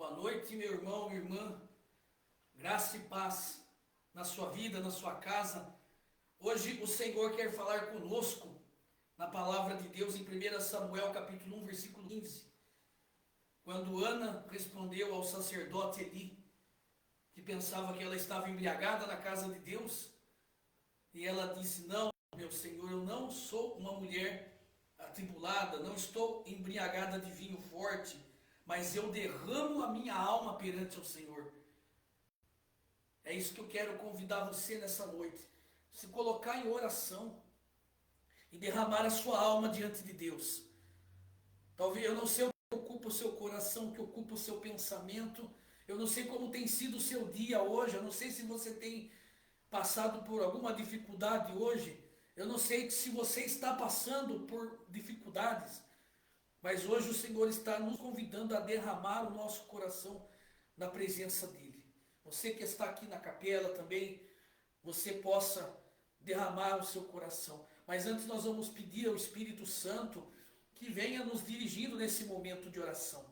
Boa noite, meu irmão, minha irmã. Graça e paz na sua vida, na sua casa. Hoje o Senhor quer falar conosco na palavra de Deus em 1 Samuel capítulo 1, versículo 15. Quando Ana respondeu ao sacerdote Eli, que pensava que ela estava embriagada na casa de Deus, e ela disse: não, meu Senhor, eu não sou uma mulher atribulada, não estou embriagada de vinho forte, mas eu derramo a minha alma perante o Senhor. É isso que eu quero convidar você nessa noite. Se colocar em oração e derramar a sua alma diante de Deus. Talvez eu não sei o que ocupa o seu coração, o que ocupa o seu pensamento. Eu não sei como tem sido o seu dia hoje. Eu não sei se você tem passado por alguma dificuldade hoje. Eu não sei se você está passando por dificuldades. Mas hoje o Senhor está nos convidando a derramar o nosso coração na presença dEle. Você que está aqui na capela também, você possa derramar o seu coração. Mas antes nós vamos pedir ao Espírito Santo que venha nos dirigindo nesse momento de oração.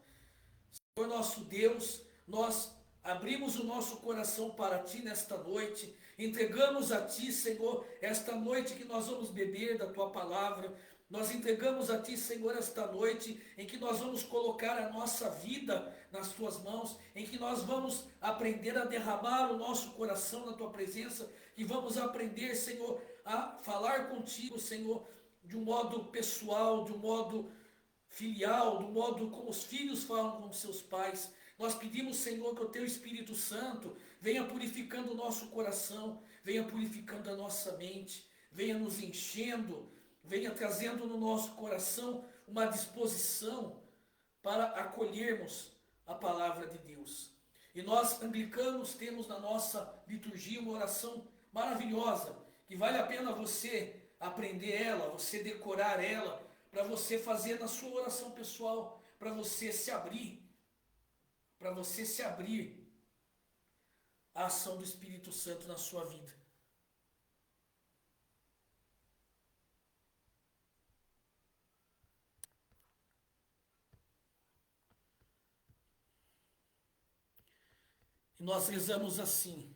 Senhor nosso Deus, nós abrimos o nosso coração para Ti nesta noite, entregamos a Ti, Senhor, esta noite que nós vamos beber da Tua palavra. Nós entregamos a Ti, Senhor, esta noite em que nós vamos colocar a nossa vida nas Tuas mãos, em que nós vamos aprender a derramar o nosso coração na Tua presença, e vamos aprender, Senhor, a falar contigo, Senhor, de um modo pessoal, de um modo filial, do modo como os filhos falam com seus pais. Nós pedimos, Senhor, que o Teu Espírito Santo venha purificando o nosso coração, venha purificando a nossa mente, venha nos enchendo, venha trazendo no nosso coração uma disposição para acolhermos a palavra de Deus. E nós, anglicanos, temos na nossa liturgia uma oração maravilhosa, que vale a pena você aprender ela, você decorar ela, para você fazer na sua oração pessoal, para você se abrir à ação do Espírito Santo na sua vida. E nós rezamos assim: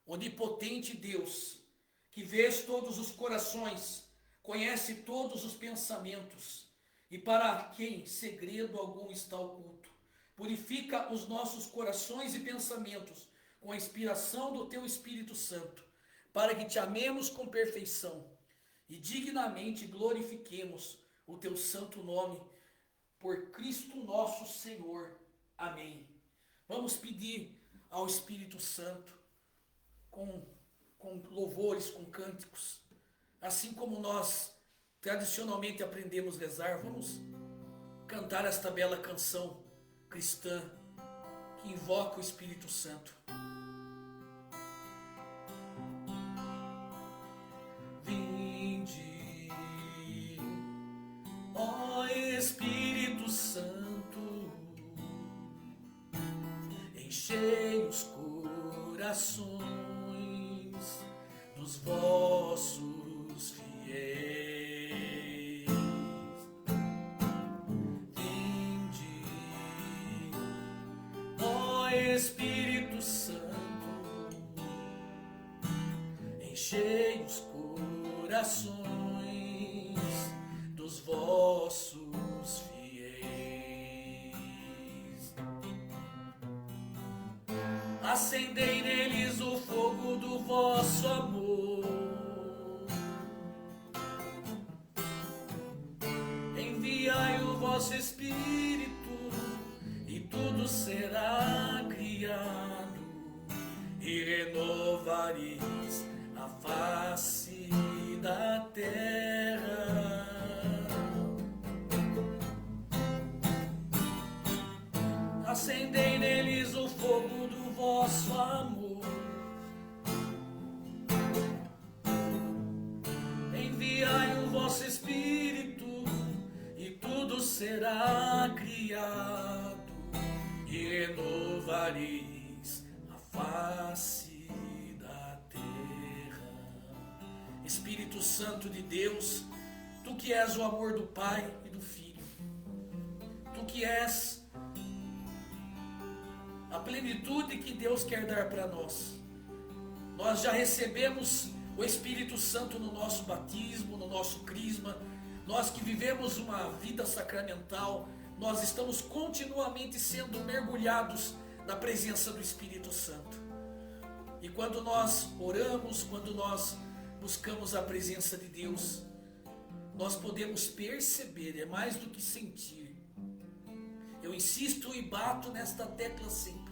onipotente Deus, que vês todos os corações, conhece todos os pensamentos, e para quem segredo algum está oculto, purifica os nossos corações e pensamentos com a inspiração do Teu Espírito Santo, para que Te amemos com perfeição e dignamente glorifiquemos o Teu santo nome, por Cristo nosso Senhor. Amém. Vamos pedir ao Espírito Santo com louvores, com cânticos, assim como nós tradicionalmente aprendemos a rezar. Vamos cantar esta bela canção cristã que invoca o Espírito Santo. Vinde, ó Espírito Santo, enchei os corações dos vossos fiéis. Vinde, ó Espírito Santo, enchei os corações dos vossos fiéis. Acendei neles o fogo do vosso amor. Enviai o vosso Espírito e tudo será criado, e renovareis a face da terra. Acendei neles o fogo do vosso amor. Enviai o vosso Espírito e tudo será criado, e renovareis a face da terra. Espírito Santo de Deus, Tu que és o amor do Pai e do Filho, Tu que és a plenitude que Deus quer dar para nós. Nós já recebemos o Espírito Santo no nosso batismo, no nosso crisma. Nós que vivemos uma vida sacramental, nós estamos continuamente sendo mergulhados na presença do Espírito Santo. E quando nós oramos, quando nós buscamos a presença de Deus, nós podemos perceber, é mais do que sentir. Eu insisto e bato nesta tecla sempre.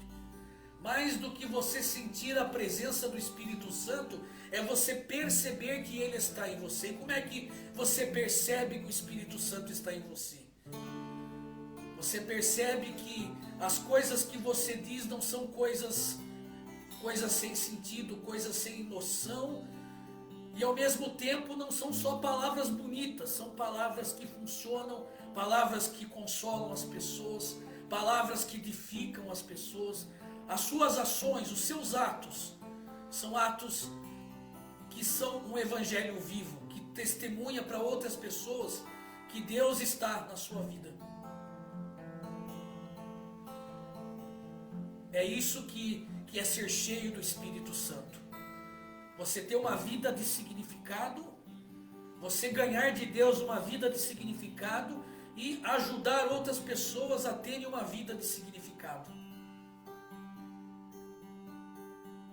Mais do que você sentir a presença do Espírito Santo, é você perceber que Ele está em você. E como é que você percebe que o Espírito Santo está em você? Você percebe que as coisas que você diz não são coisas sem sentido, coisas sem noção, e ao mesmo tempo não são só palavras bonitas, são palavras que funcionam, palavras que consolam as pessoas, palavras que edificam as pessoas. As suas ações, os seus atos, são atos que são um evangelho vivo, que testemunha para outras pessoas que Deus está na sua vida. É isso que é ser cheio do Espírito Santo. Você ter uma vida de significado, você ganhar de Deus uma vida de significado e ajudar outras pessoas a terem uma vida de significado.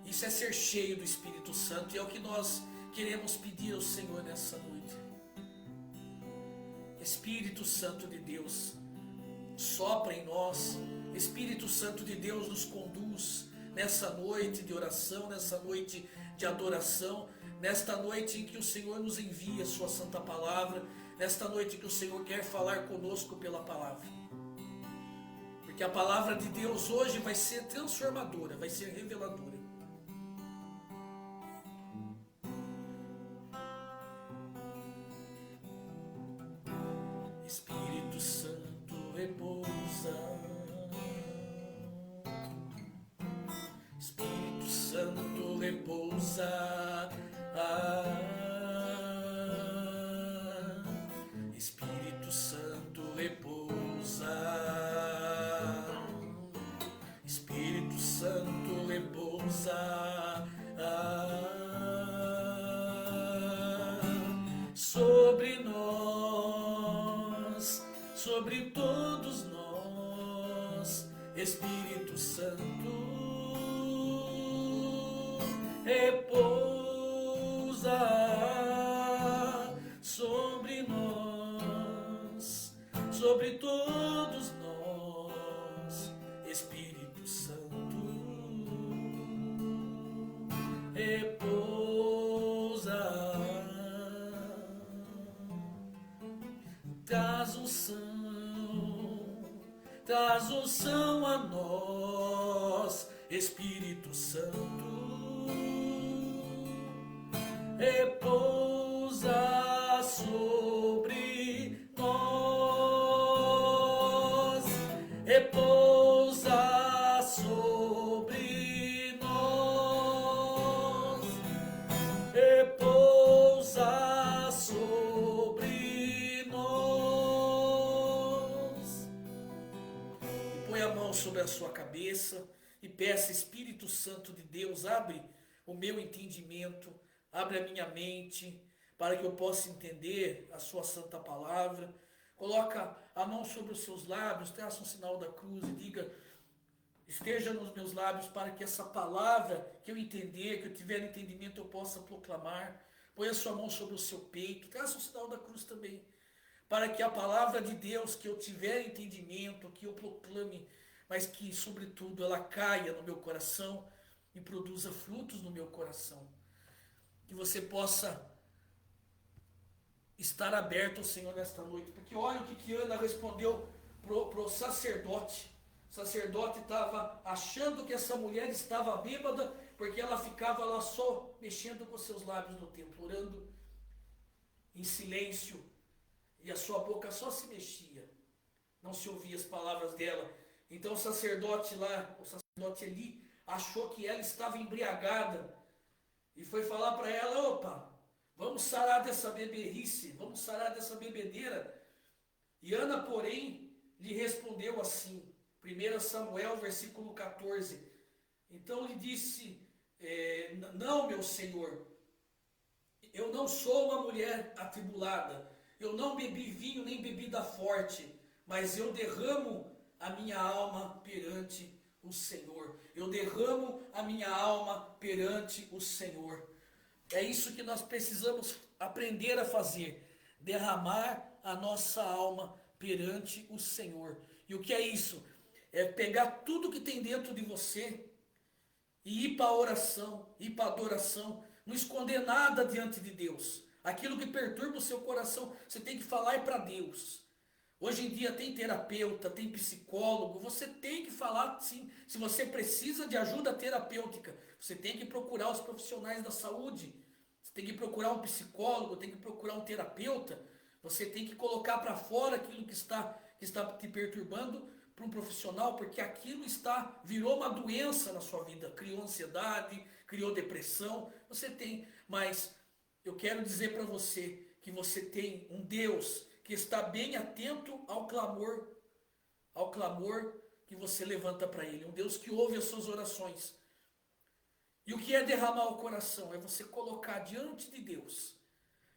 Isso é ser cheio do Espírito Santo e é o que nós queremos pedir ao Senhor nessa noite. Espírito Santo de Deus, sopra em nós. Espírito Santo de Deus nos conduz nessa noite de oração, nessa noite de adoração, nesta noite em que o Senhor nos envia a sua santa palavra, nesta noite em que o Senhor quer falar conosco pela palavra. Porque a palavra de Deus hoje vai ser transformadora, vai ser reveladora. Espírito Santo repousa, Espírito Santo repousa, Espírito Santo repousa, Espírito Santo repousa, sobre nós, sobre todos nós. Espírito Santo repousa sobre nós, sobre todos nós. Espírito Santo repousa, traz unção a nós. Espírito Santo repousa sobre nós, repousa sobre nós, repousa sobre nós. E põe a mão sobre a sua cabeça e peça: Espírito Santo de Deus, abre o meu entendimento, abre a minha mente, para que eu possa entender a sua santa palavra. Coloca a mão sobre os seus lábios, traça um sinal da cruz e diga: esteja nos meus lábios, para que essa palavra que eu entender, que eu tiver entendimento, eu possa proclamar. Põe a sua mão sobre o seu peito, traça um sinal da cruz também, para que a palavra de Deus, que eu tiver entendimento, que eu proclame, mas que, sobretudo, ela caia no meu coração e produza frutos no meu coração. Que você possa estar aberto ao Senhor nesta noite. Porque olha o que Ana respondeu pro sacerdote. O sacerdote estava achando que essa mulher estava bêbada, porque ela ficava lá só mexendo com seus lábios no templo, orando em silêncio, e a sua boca só se mexia, não se ouvia as palavras dela. Então o sacerdote Eli, achou que ela estava embriagada e foi falar para ela: opa, vamos sarar dessa beberrice, vamos sarar dessa bebedeira. E Ana, porém, lhe respondeu assim: 1 Samuel, versículo 14. Então lhe disse, não, meu senhor, eu não sou uma mulher atribulada, eu não bebi vinho nem bebida forte, mas eu derramo a minha alma perante o Senhor. Eu derramo a minha alma perante o Senhor. É isso que nós precisamos aprender a fazer, derramar a nossa alma perante o Senhor. E o que é isso? É pegar tudo que tem dentro de você e ir para a oração, ir para a adoração, não esconder nada diante de Deus. Aquilo que perturba o seu coração, você tem que falar para Deus. Hoje em dia tem terapeuta, tem psicólogo, você tem que falar sim. Se você precisa de ajuda terapêutica, você tem que procurar os profissionais da saúde. Você tem que procurar um psicólogo, tem que procurar um terapeuta. Você tem que colocar para fora aquilo que está te perturbando para um profissional, porque aquilo virou uma doença na sua vida, criou ansiedade, criou depressão. Você tem, mas eu quero dizer para você que você tem um Deus que está bem atento ao clamor que você levanta para Ele, um Deus que ouve as suas orações. E o que é derramar o coração? É você colocar diante de Deus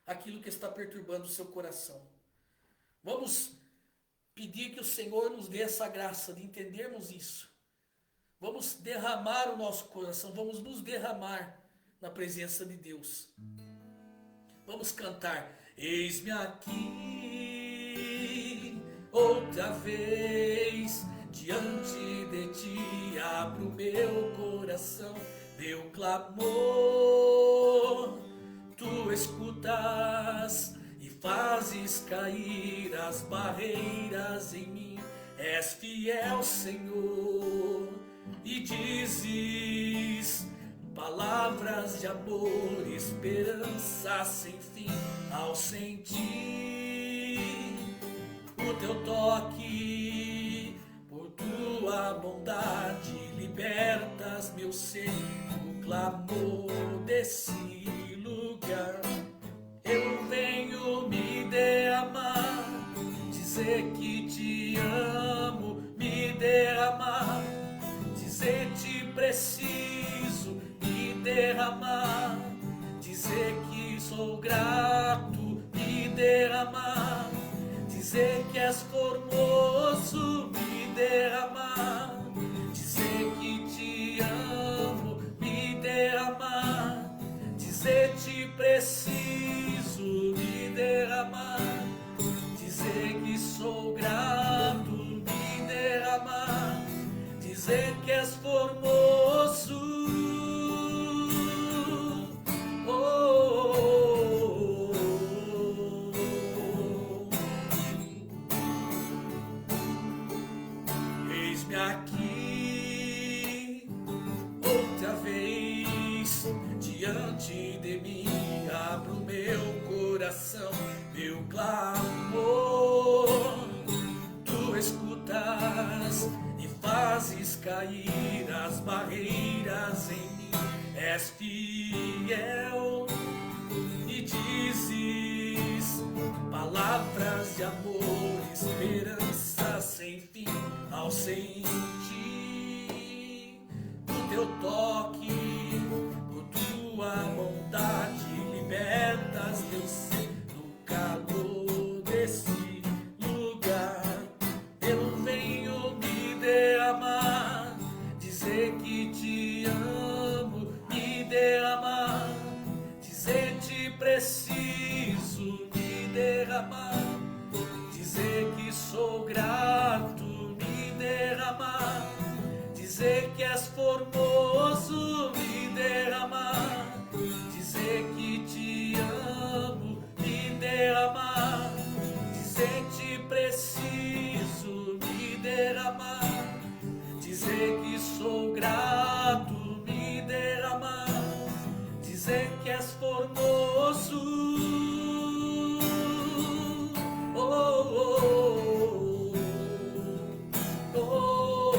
aquilo que está perturbando o seu coração. Vamos pedir que o Senhor nos dê essa graça de entendermos isso. Vamos derramar o nosso coração, vamos nos derramar na presença de Deus. Vamos cantar: eis-me aqui, outra vez, diante de ti, abro meu coração, meu clamor, tu escutas e fazes cair as barreiras em mim. És fiel, Senhor, e dizes palavras de amor, esperança sem fim. Ao sentir o teu toque, por tua bondade, libertas meu ser do clamor desse lugar. Eu venho me derramar, dizer que te amo, me derramar, dizer te preciso, me derramar, dizer que sou grato, me derramar, dizer que és formoso, me derramar, dizer que te amo, me derramar, dizer te preciso, me derramar, dizer que sou grato, me derramar, dizer que és formoso. Oh, oh, oh, oh. Eis-me aqui outra vez, diante de mim, abro meu coração, meu clamor, tu escutas e fazes cair as barreiras em mim. És fiel e dizes palavras de amor, esperança sem fim. Ao sentir o teu toque, por tua bondade, libertas meu ser no calor desse lugar. Eu venho me derramar, dizer que te amo, me derramar, dizer te preciso, me derramar, dizer que sou grato, me derramar, dizer que és formoso, me derramar, dizer que te amo, me derramar, dizer te preciso, me derramar, dizer que sou grato, me derramar, dizer que és formoso. Oh, oh, oh, oh, oh.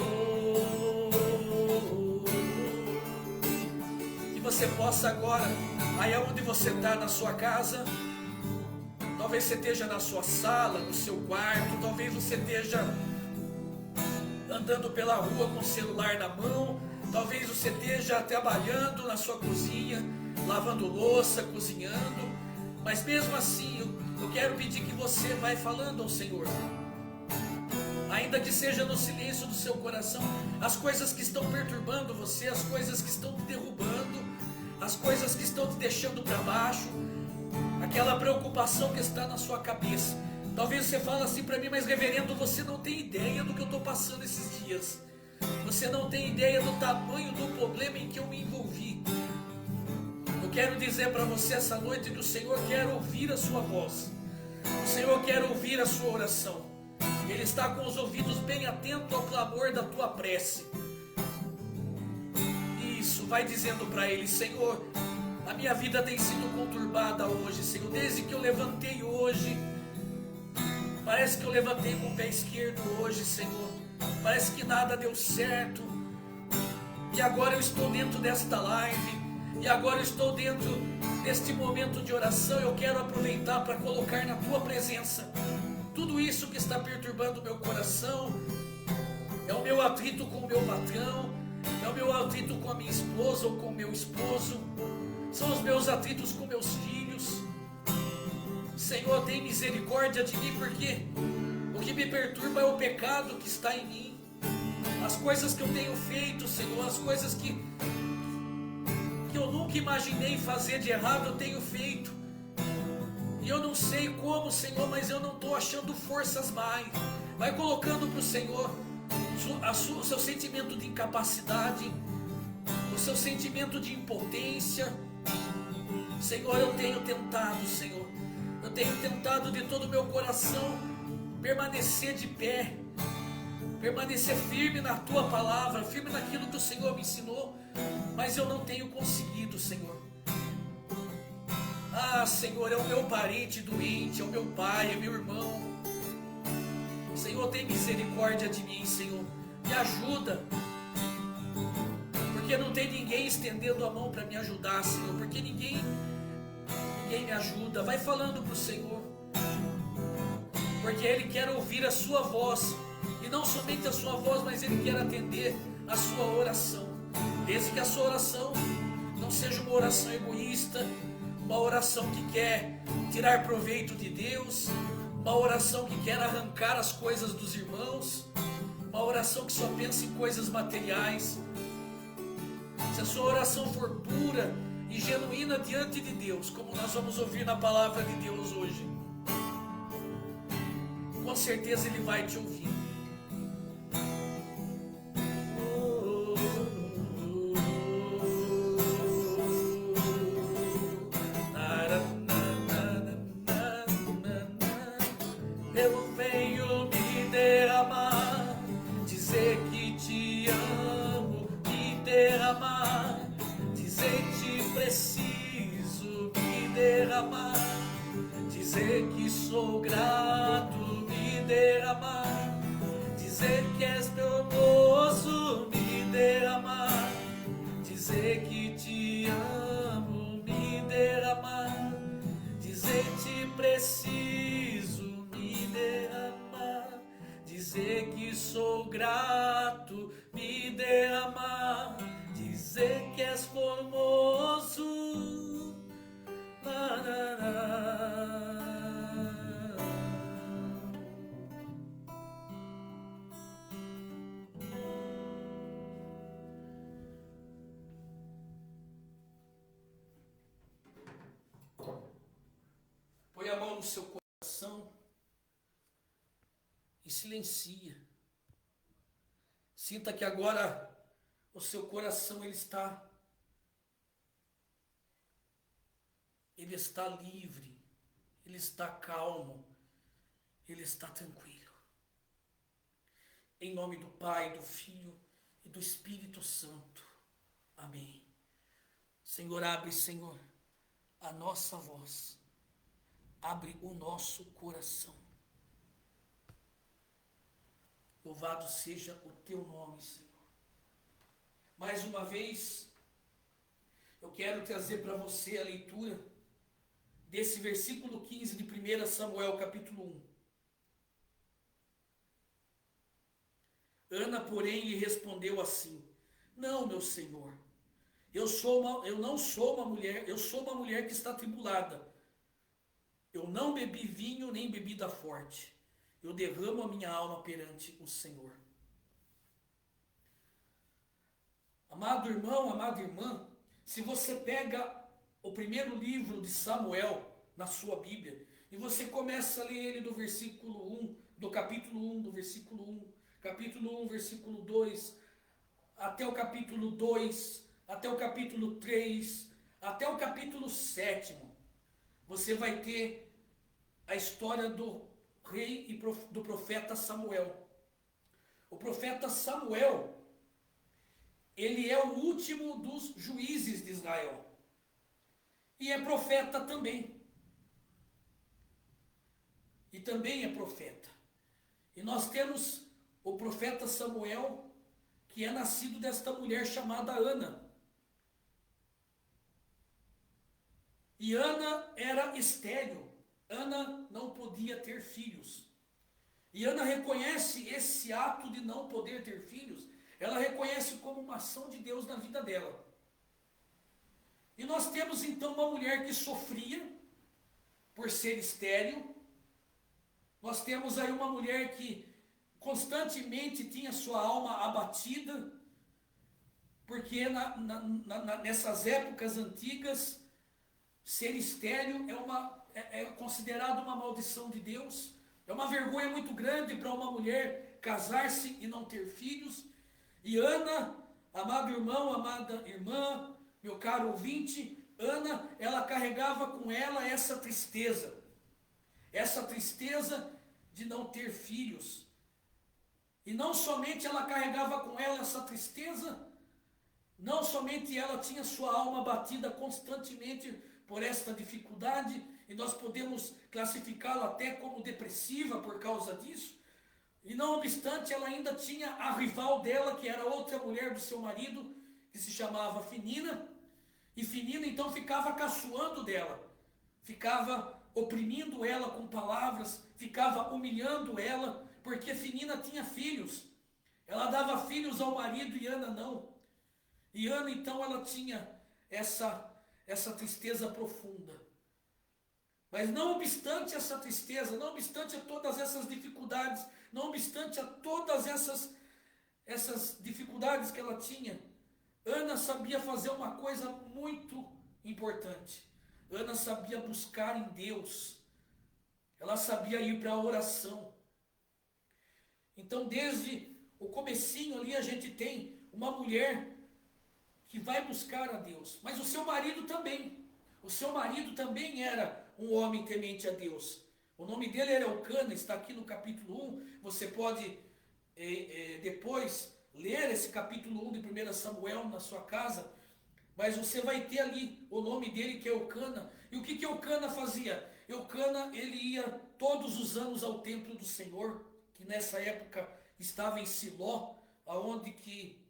Que você possa agora, aí onde você está na sua casa, talvez você esteja na sua sala, no seu quarto, talvez você esteja andando pela rua com o celular na mão, talvez você esteja trabalhando na sua cozinha, lavando louça, cozinhando, mas mesmo assim eu quero pedir que você vai falando ao Senhor, ainda que seja no silêncio do seu coração, as coisas que estão perturbando você, as coisas que estão te derrubando, as coisas que estão te deixando para baixo, aquela preocupação que está na sua cabeça. Talvez você fale assim para mim, mas reverendo, você não tem ideia do que eu estou passando esses dias, você não tem ideia do tamanho do problema em que eu me envolvi. Eu quero dizer para você essa noite que o Senhor quer ouvir a sua voz, o Senhor quer ouvir a sua oração, Ele está com os ouvidos bem atentos ao clamor da tua prece. Isso, vai dizendo para Ele: Senhor, a minha vida tem sido conturbada hoje, Senhor, desde que eu levantei hoje, parece que eu levantei com o pé esquerdo hoje, Senhor, parece que nada deu certo, e agora eu estou dentro desta live, e agora eu estou dentro deste momento de oração. Eu quero aproveitar para colocar na tua presença tudo isso que está perturbando o meu coração. É o meu atrito com o meu patrão, é o meu atrito com a minha esposa ou com o meu esposo, são os meus atritos com meus filhos. Senhor, tem misericórdia de mim, porque o que me perturba é o pecado que está em mim, as coisas que eu tenho feito, Senhor, as coisas que eu nunca imaginei fazer de errado, eu tenho feito, e eu não sei como, Senhor, mas eu não estou achando forças mais. Vai colocando para o Senhor o seu sentimento de incapacidade, o seu sentimento de impotência. Senhor, eu tenho tentado, Senhor, eu tenho tentado de todo o meu coração permanecer de pé, permanecer firme na tua palavra, firme naquilo que o Senhor me ensinou, mas eu não tenho conseguido, Senhor. Ah, Senhor, é o meu parente doente, é o meu pai, é meu irmão. Senhor, tem misericórdia de mim, Senhor, me ajuda, porque não tem ninguém estendendo a mão para me ajudar, Senhor, porque ninguém me ajuda. Vai falando para o Senhor, porque Ele quer ouvir a sua voz, e não somente a sua voz, mas Ele quer atender a sua oração, desde que a sua oração não seja uma oração egoísta, uma oração que quer tirar proveito de Deus, uma oração que quer arrancar as coisas dos irmãos, uma oração que só pensa em coisas materiais. Se a sua oração for pura e genuína diante de Deus, como nós vamos ouvir na palavra de Deus hoje, com certeza Ele vai te ouvir. Eu venho me derramar, dizer que te amo, me derramar, dizer que preciso me derramar, dizer que sou grato, me derramar, dizer que és meu moço, me derramar, dizer que te amo, me derramar, dizer que preciso me derramar, dizer que sou grato, me derramar, dizer que és formoso. Põe a mão no seu coração e silencia. Sinta que agora o seu coração ele está livre, ele está calmo, ele está tranquilo. Em nome do Pai, do Filho e do Espírito Santo. Amém. Senhor, abre, Senhor, a nossa voz. Abre o nosso coração. Louvado seja o teu nome, Senhor. Mais uma vez, eu quero trazer para você a leitura desse versículo 15 de 1 Samuel, capítulo 1. Ana, porém, lhe respondeu assim: Não, meu senhor, eu não sou uma mulher, eu sou uma mulher que está atribulada. Eu não bebi vinho nem bebida forte. Eu derramo a minha alma perante o Senhor. Amado irmão, amada irmã, se você pega o primeiro livro de Samuel na sua Bíblia e você começa a ler ele do versículo 1, do capítulo 1, do versículo 1, capítulo 1, versículo 2, até o capítulo 2, até o capítulo 3, até o capítulo 7, você vai ter a história do rei e do profeta Samuel. O profeta Samuel, ele é o último dos juízes de Israel. E é profeta também. E também é profeta. E nós temos o profeta Samuel, que é nascido desta mulher chamada Ana. E Ana era estéril. Ana não podia ter filhos. E Ana reconhece esse ato de não poder ter filhos, ela reconhece como uma ação de Deus na vida dela. E nós temos então uma mulher que sofria por ser estéril. Nós temos aí uma mulher que constantemente tinha sua alma abatida, porque nessas épocas antigas, ser estéril é considerado uma maldição de Deus. É uma vergonha muito grande para uma mulher casar-se e não ter filhos. E Ana, amado irmão, amada irmã, meu caro ouvinte, Ana, ela carregava com ela essa tristeza de não ter filhos. E não somente ela carregava com ela essa tristeza, não somente ela tinha sua alma batida constantemente por esta dificuldade, e nós podemos classificá-la até como depressiva por causa disso, e não obstante ela ainda tinha a rival dela, que era outra mulher do seu marido, que se chamava Finina, e Finina então ficava caçoando dela, ficava oprimindo ela com palavras, ficava humilhando ela, porque Finina tinha filhos, ela dava filhos ao marido e Ana não. E Ana então ela tinha essa tristeza profunda. Mas não obstante essa tristeza, não obstante a todas essas dificuldades, não obstante a todas essas dificuldades que ela tinha, Ana sabia fazer uma coisa muito importante. Ana sabia buscar em Deus. Ela sabia ir para a oração. Então, desde o comecinho ali, a gente tem uma mulher que vai buscar a Deus. Mas o seu marido também. O seu marido também era um homem temente a Deus. O nome dele era Elcana, está aqui no capítulo 1. Você pode depois ler esse capítulo 1 de 1 Samuel na sua casa. Mas você vai ter ali o nome dele, que é Elcana. E o que Elcana fazia? Elcana, ele ia todos os anos ao templo do Senhor, que nessa época estava em Siló, aonde que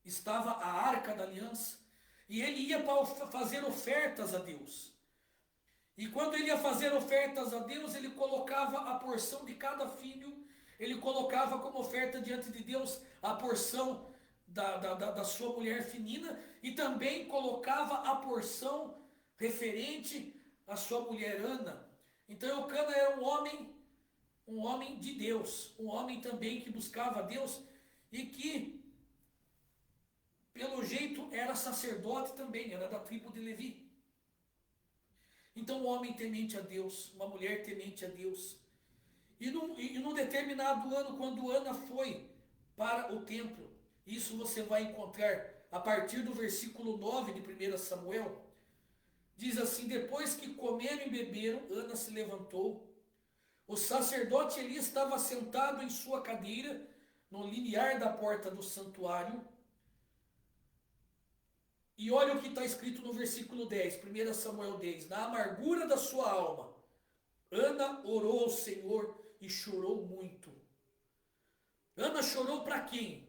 estava a Arca da Aliança. E ele ia para fazer ofertas a Deus. E quando ele ia fazer ofertas a Deus, ele colocava a porção de cada filho, ele colocava como oferta diante de Deus a porção da sua mulher Finina, e também colocava a porção referente à sua mulher Ana. Então Eucana era um homem de Deus, um homem também que buscava a Deus e que, pelo jeito, era sacerdote também, era da tribo de Levi. Então, um homem temente a Deus, uma mulher temente a Deus. E num determinado ano, quando Ana foi para o templo, isso você vai encontrar a partir do versículo 9 de 1 Samuel, diz assim: depois que comeram e beberam, Ana se levantou. O sacerdote Eli estava sentado em sua cadeira, no limiar da porta do santuário. E olha o que está escrito no versículo 10, 1 Samuel 10. Na amargura da sua alma, Ana orou ao Senhor e chorou muito. Ana chorou para quem?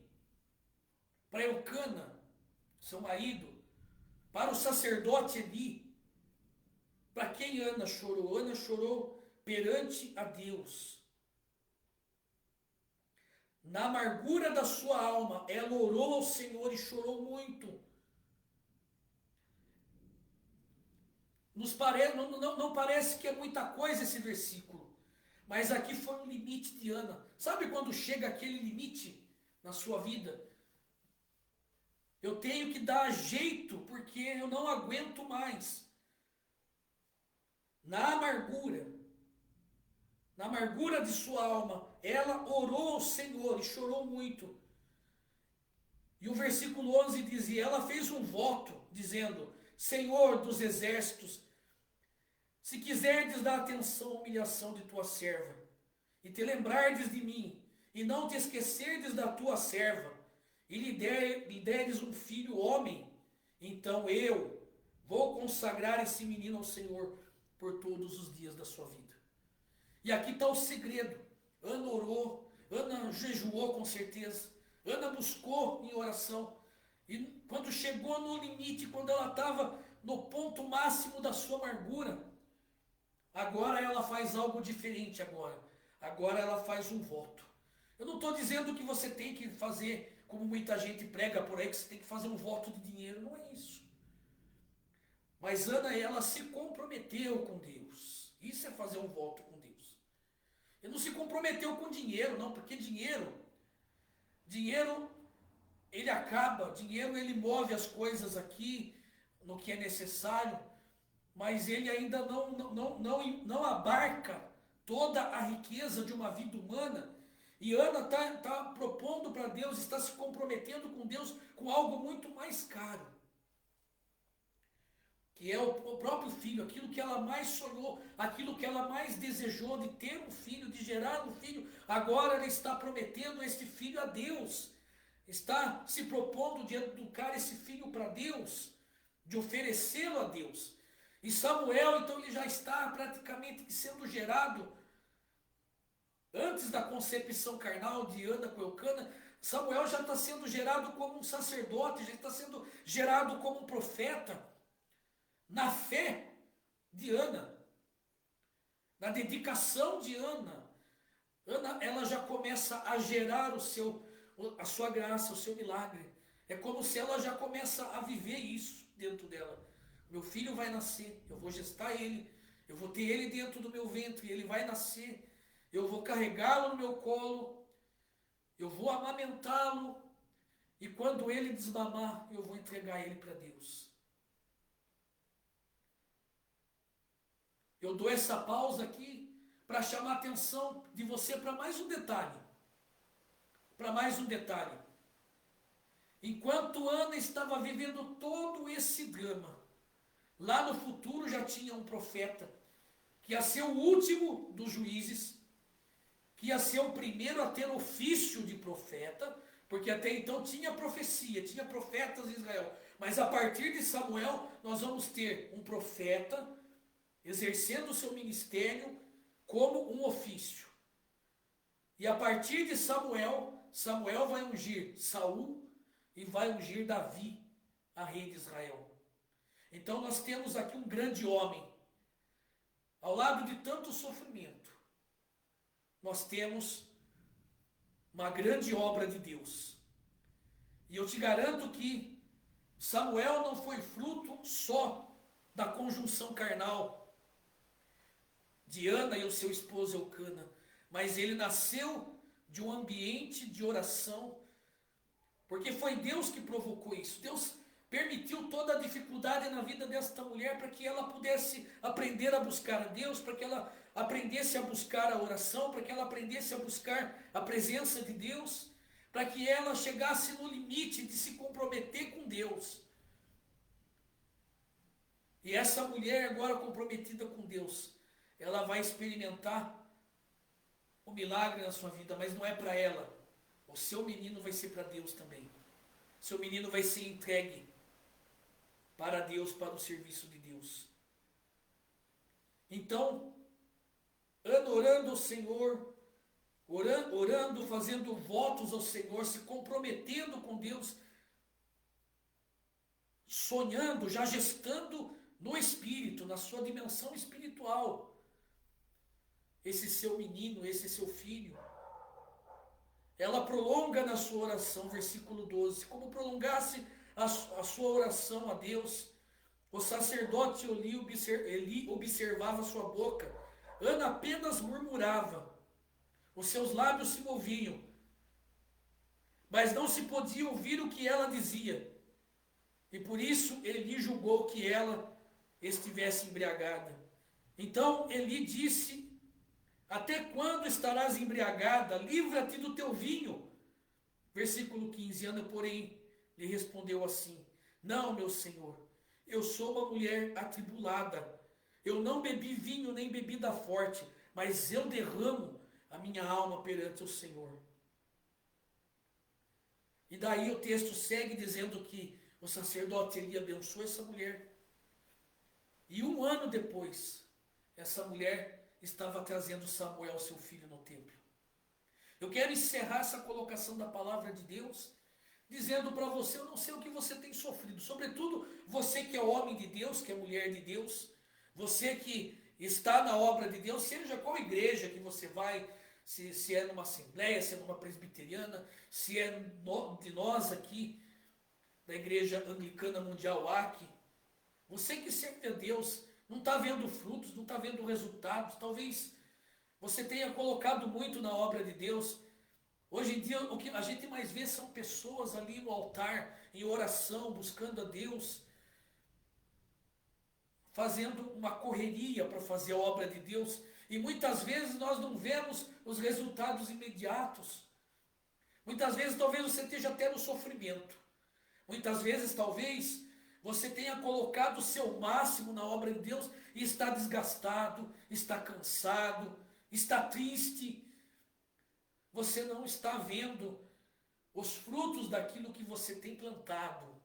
Para Eucana, seu marido. Para o sacerdote Eli. Para quem Ana chorou? Ana chorou perante a Deus. Na amargura da sua alma, ela orou ao Senhor e chorou muito. Não parece que é muita coisa esse versículo, mas aqui foi um limite de Ana. Sabe quando chega aquele limite na sua vida? Eu tenho que dar jeito porque eu não aguento mais. Na amargura de sua alma, ela orou ao Senhor e chorou muito. E o versículo 11 diz: e ela fez um voto, dizendo: Senhor dos exércitos, se quiserdes dar atenção à humilhação de tua serva, e te lembrardes de mim, e não te esquecerdes da tua serva, e lhe deres um filho homem, então eu vou consagrar esse menino ao Senhor por todos os dias da sua vida. E aqui está o segredo. Ana orou, Ana jejuou com certeza, Ana buscou em oração, e quando chegou no limite, quando ela estava no ponto máximo da sua amargura, agora ela faz algo diferente agora ela faz um voto. Eu não estou dizendo que você tem que fazer, como muita gente prega por aí, que você tem que fazer um voto de dinheiro, não é isso. Mas Ana, ela se comprometeu com Deus. Isso é fazer um voto com Deus. Ele não se comprometeu com dinheiro, não, porque dinheiro, ele acaba, dinheiro ele move as coisas aqui, no que é necessário, mas ele ainda não abarca toda a riqueza de uma vida humana. E Ana está propondo para Deus, está se comprometendo com Deus com algo muito mais caro, que é o próprio filho, aquilo que ela mais sonhou, aquilo que ela mais desejou, de ter um filho, de gerar um filho. Agora ela está prometendo esse filho a Deus, está se propondo de educar esse filho para Deus, de oferecê-lo a Deus. E Samuel, então, ele já está praticamente sendo gerado, antes da concepção carnal de Ana com Eucana, Samuel já está sendo gerado como um sacerdote, já está sendo gerado como um profeta, na fé de Ana, na dedicação de Ana. Ana, ela já começa a gerar a sua graça, o seu milagre. É como se ela já começa a viver isso dentro dela. Meu filho vai nascer, eu vou gestar ele, eu vou ter ele dentro do meu ventre, ele vai nascer, eu vou carregá-lo no meu colo, eu vou amamentá-lo, e quando ele desmamar, eu vou entregar ele para Deus. Eu dou essa pausa aqui para chamar a atenção de você para mais um detalhe. Para mais um detalhe. Enquanto Ana estava vivendo todo esse drama, lá no futuro já tinha um profeta, que ia ser o último dos juízes, que ia ser o primeiro a ter ofício de profeta, porque até então tinha profecia, tinha profetas em Israel. Mas a partir de Samuel, nós vamos ter um profeta exercendo o seu ministério como um ofício. E a partir de Samuel vai ungir Saul e vai ungir Davi, a rei de Israel. Então nós temos aqui um grande homem. Ao lado de tanto sofrimento, nós temos uma grande obra de Deus. E eu te garanto que Samuel não foi fruto só da conjunção carnal de Ana e o seu esposo Eucana, mas ele nasceu de um ambiente de oração, porque foi Deus que provocou isso. Deus permitiu toda a dificuldade na vida desta mulher para que ela pudesse aprender a buscar a Deus, para que ela aprendesse a buscar a oração, para que ela aprendesse a buscar a presença de Deus, para que ela chegasse no limite de se comprometer com Deus. E essa mulher agora comprometida com Deus, ela vai experimentar o milagre na sua vida, mas não é para ela. O seu menino vai ser para Deus também. Seu menino vai ser entregue para Deus, para o serviço de Deus. Então, Ana orando ao Senhor, orando, fazendo votos ao Senhor, se comprometendo com Deus, sonhando, já gestando no espírito, na sua dimensão espiritual, esse seu menino, esse seu filho. ela prolonga na sua oração, versículo 12, como prolongasse a sua oração a Deus. O sacerdote Eli observava sua boca. Ana apenas murmurava. Os seus lábios se moviam, mas não se podia ouvir o que ela dizia. E por isso Eli julgou que ela estivesse embriagada. Então Eli disse: até quando estarás embriagada? Livra-te do teu vinho. Versículo 15. Ana, porém, lhe respondeu assim: não, meu senhor, eu sou uma mulher atribulada. Eu não bebi vinho nem bebida forte, mas eu derramo a minha alma perante o Senhor. E daí o texto segue dizendo que o sacerdote Eli abençoou essa mulher. E um ano depois, essa mulher estava trazendo Samuel, seu filho, no templo. Eu quero encerrar essa colocação da palavra de Deus dizendo para você, eu não sei o que você tem sofrido, sobretudo você que é homem de Deus, que é mulher de Deus, você que está na obra de Deus, seja qual igreja que você vai, se é numa assembleia, se é numa presbiteriana, se é de nós aqui, da Igreja Anglicana Mundial Acre, você que serve a Deus, não está vendo frutos, não está vendo resultados, talvez você tenha colocado muito na obra de Deus. Hoje em dia, o que a gente mais vê são pessoas ali no altar, em oração, buscando a Deus, fazendo uma correria para fazer a obra de Deus, e muitas vezes nós não vemos os resultados imediatos. Muitas vezes talvez você esteja até no sofrimento. Muitas vezes talvez você tenha colocado o seu máximo na obra de Deus e está desgastado, está cansado, está triste. Você não está vendo os frutos daquilo que você tem plantado.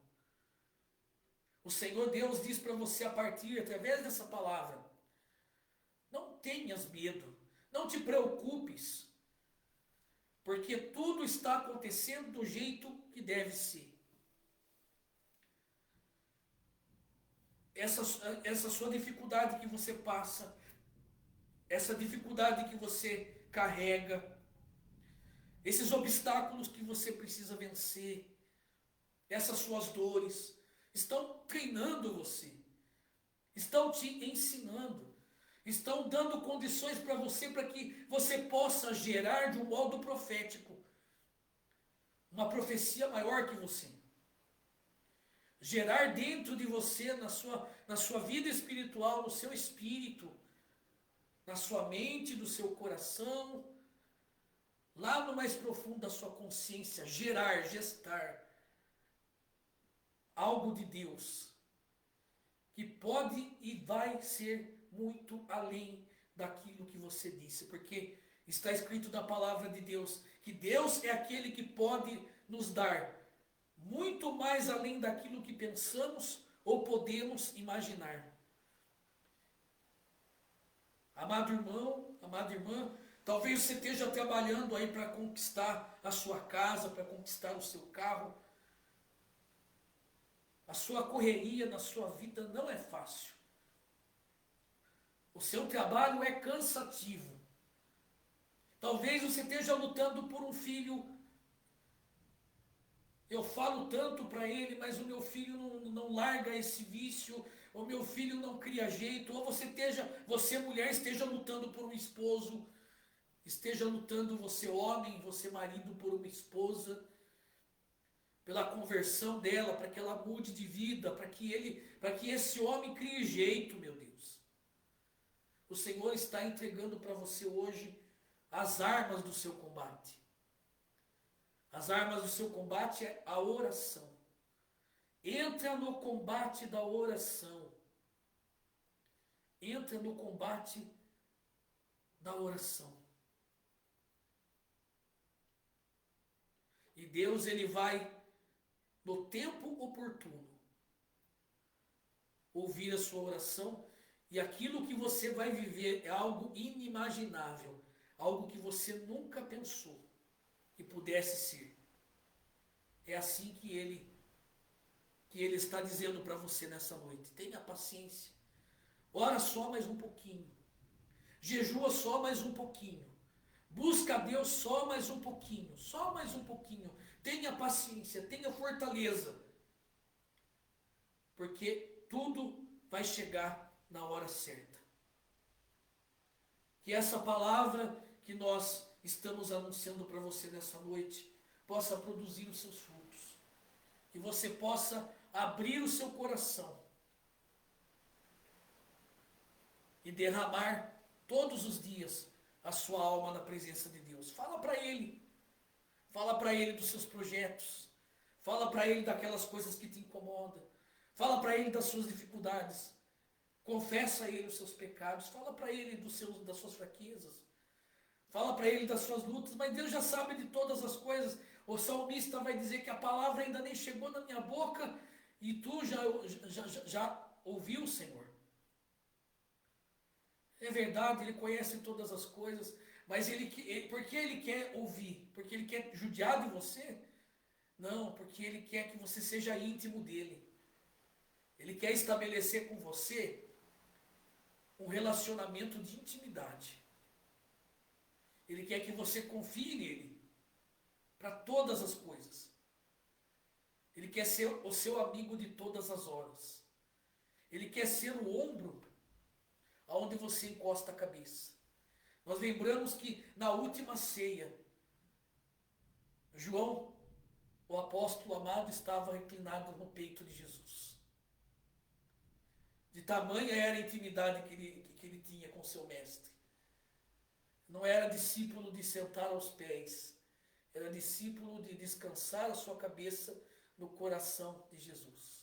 O Senhor Deus diz para você a partir, através dessa palavra: não tenhas medo, não te preocupes, porque tudo está acontecendo do jeito que deve ser. Essa sua dificuldade que você passa, essa dificuldade que você carrega, esses obstáculos que você precisa vencer, essas suas dores, estão treinando você, estão te ensinando, estão dando condições para você, para que você possa gerar de um modo profético uma profecia maior que você. Gerar dentro de você, na sua vida espiritual, no seu espírito, na sua mente, no seu coração, lá no mais profundo da sua consciência, gestar algo de Deus, que pode e vai ser muito além daquilo que você disse, porque está escrito na palavra de Deus, que Deus é aquele que pode nos dar muito mais além daquilo que pensamos ou podemos imaginar. Amado irmão, amada irmã, talvez você esteja trabalhando aí para conquistar a sua casa, para conquistar o seu carro. A sua correria na sua vida não é fácil. O seu trabalho é cansativo. Talvez você esteja lutando por um filho. Eu falo tanto para ele, mas o meu filho não larga esse vício, o meu filho não cria jeito. Ou você mulher, esteja lutando por um esposo, esteja lutando você homem, você marido, por uma esposa, pela conversão dela, para que ela mude de vida, para que esse homem crie jeito, meu Deus. O Senhor está entregando para você hoje as armas do seu combate. As armas do seu combate é a oração. Entra no combate da oração. Entra no combate da oração. E Deus, ele vai, no tempo oportuno, ouvir a sua oração, e aquilo que você vai viver é algo inimaginável, algo que você nunca pensou que pudesse ser. É assim que ele está dizendo para você nessa noite: tenha paciência, ora só mais um pouquinho, jejua só mais um pouquinho, Busca a Deus só mais um pouquinho, só mais um pouquinho. Tenha paciência, tenha fortaleza, porque tudo vai chegar na hora certa. Que essa palavra que nós estamos anunciando para você nessa noite possa produzir os seus frutos. Que você possa abrir o seu coração e derramar todos os dias a sua alma na presença de Deus. Fala para Ele. Fala para Ele dos seus projetos. Fala para Ele daquelas coisas que te incomodam. Fala para Ele das suas dificuldades. Confessa a Ele os seus pecados. Fala para Ele das suas fraquezas. Fala para Ele das suas lutas. Mas Deus já sabe de todas as coisas. O salmista vai dizer que a palavra ainda nem chegou na minha boca e tu já ouviu, Senhor. É verdade, Ele conhece todas as coisas, mas porque Ele quer ouvir? Porque Ele quer judiar de você? Não, porque Ele quer que você seja íntimo dEle. Ele quer estabelecer com você um relacionamento de intimidade. Ele quer que você confie nele para todas as coisas. Ele quer ser o seu amigo de todas as horas. Ele quer ser o ombro aonde você encosta a cabeça. Nós lembramos que na última ceia, João, o apóstolo amado, estava reclinado no peito de Jesus. De tamanha era a intimidade que ele tinha com seu mestre. Não era discípulo de sentar aos pés, era discípulo de descansar a sua cabeça no coração de Jesus.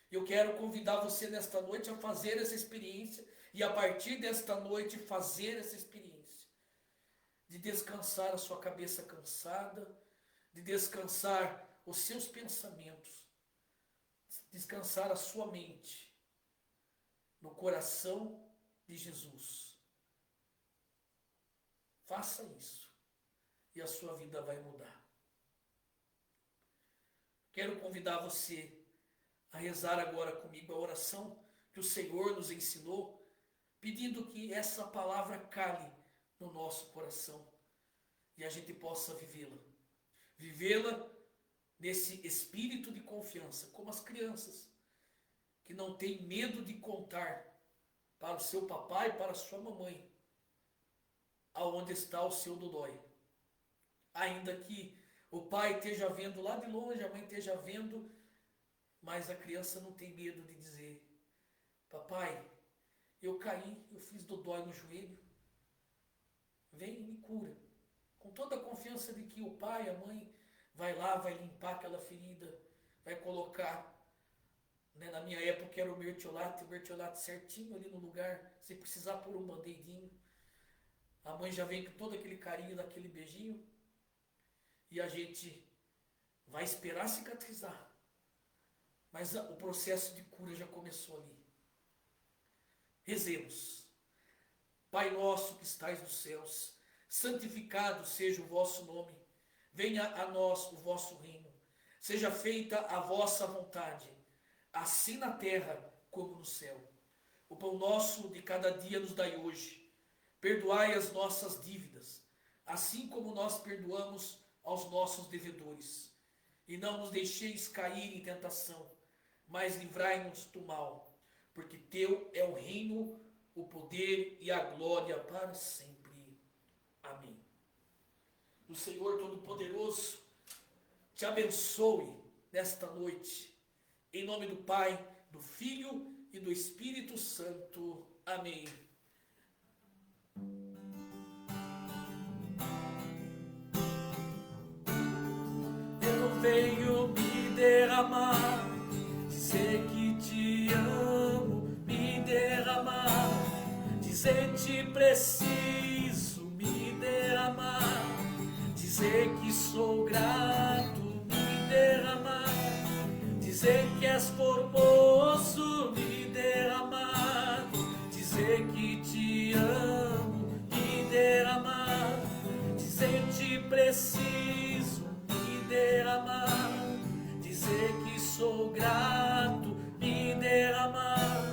Eu quero convidar você nesta noite a fazer essa experiência e a partir desta noite fazer essa experiência de descansar a sua cabeça cansada, de descansar os seus pensamentos, descansar a sua mente no coração de Jesus. Faça isso e a sua vida vai mudar. Quero convidar você a rezar agora comigo a oração que o Senhor nos ensinou, pedindo que essa palavra cale no nosso coração e a gente possa vivê-la. Vivê-la nesse espírito de confiança, como as crianças, que não têm medo de contar para o seu papai, para a sua mamãe, aonde está o seu dodói. Ainda que o pai esteja vendo lá de longe, a mãe esteja vendo, mas a criança não tem medo de dizer: papai, eu caí, eu fiz dodói no joelho, vem e me cura. Com toda a confiança de que o pai, a mãe, vai lá, vai limpar aquela ferida, vai colocar, né, na minha época era o mertiolate certinho ali no lugar, sem precisar pôr um band-aidinho. A mãe já vem com todo aquele carinho, daquele beijinho, e a gente vai esperar cicatrizar. Mas o processo de cura já começou ali. Rezemos. Pai nosso que estais nos céus, santificado seja o vosso nome. Venha a nós o vosso reino. Seja feita a vossa vontade, assim na terra como no céu. O pão nosso de cada dia nos dai hoje. Perdoai as nossas dívidas, assim como nós perdoamos aos nossos devedores. E não nos deixeis cair em tentação, mas livrai-nos do mal, porque teu é o reino, o poder e a glória para sempre. Amém. O Senhor Todo-Poderoso te abençoe nesta noite, em nome do Pai, do Filho e do Espírito Santo. Amém. Eu venho me derramar, dizer que te amo, me derramar, dizer te preciso, me derramar, dizer que sou grato, me derramar, dizer que és formoso, me derramar, dizer que te amo, me derramar, dizer te preciso, me derramar, dizer que sou grato, me derramar,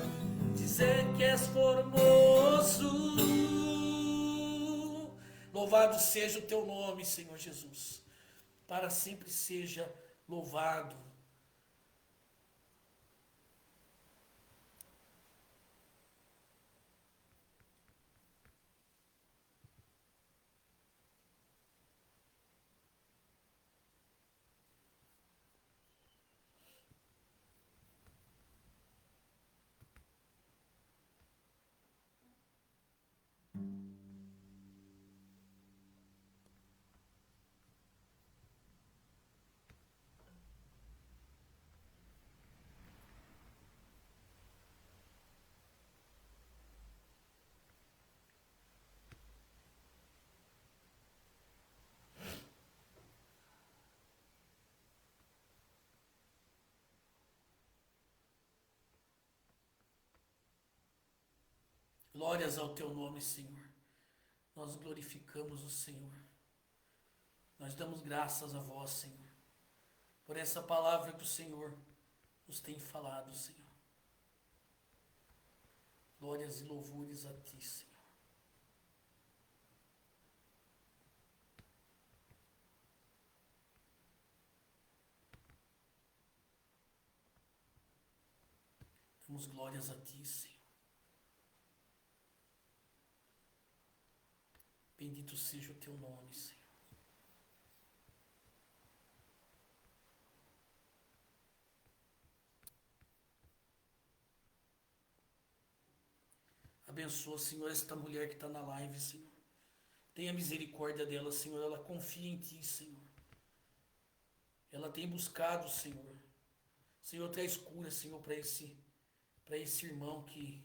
dizer que és formoso, Louvado seja o teu nome, Senhor Jesus. Para sempre seja louvado. Glórias ao teu nome, Senhor. Nós glorificamos o Senhor. Nós damos graças a vós, Senhor, por essa palavra que o Senhor nos tem falado, Senhor. Glórias e louvores a ti, Senhor. Damos glórias a ti, Senhor. Bendito seja o teu nome, Senhor. Abençoa, Senhor, esta mulher que está na live, Senhor. Tenha misericórdia dela, Senhor. Ela confia em ti, Senhor. Ela tem buscado, Senhor. Senhor, traz cura, Senhor, para esse irmão que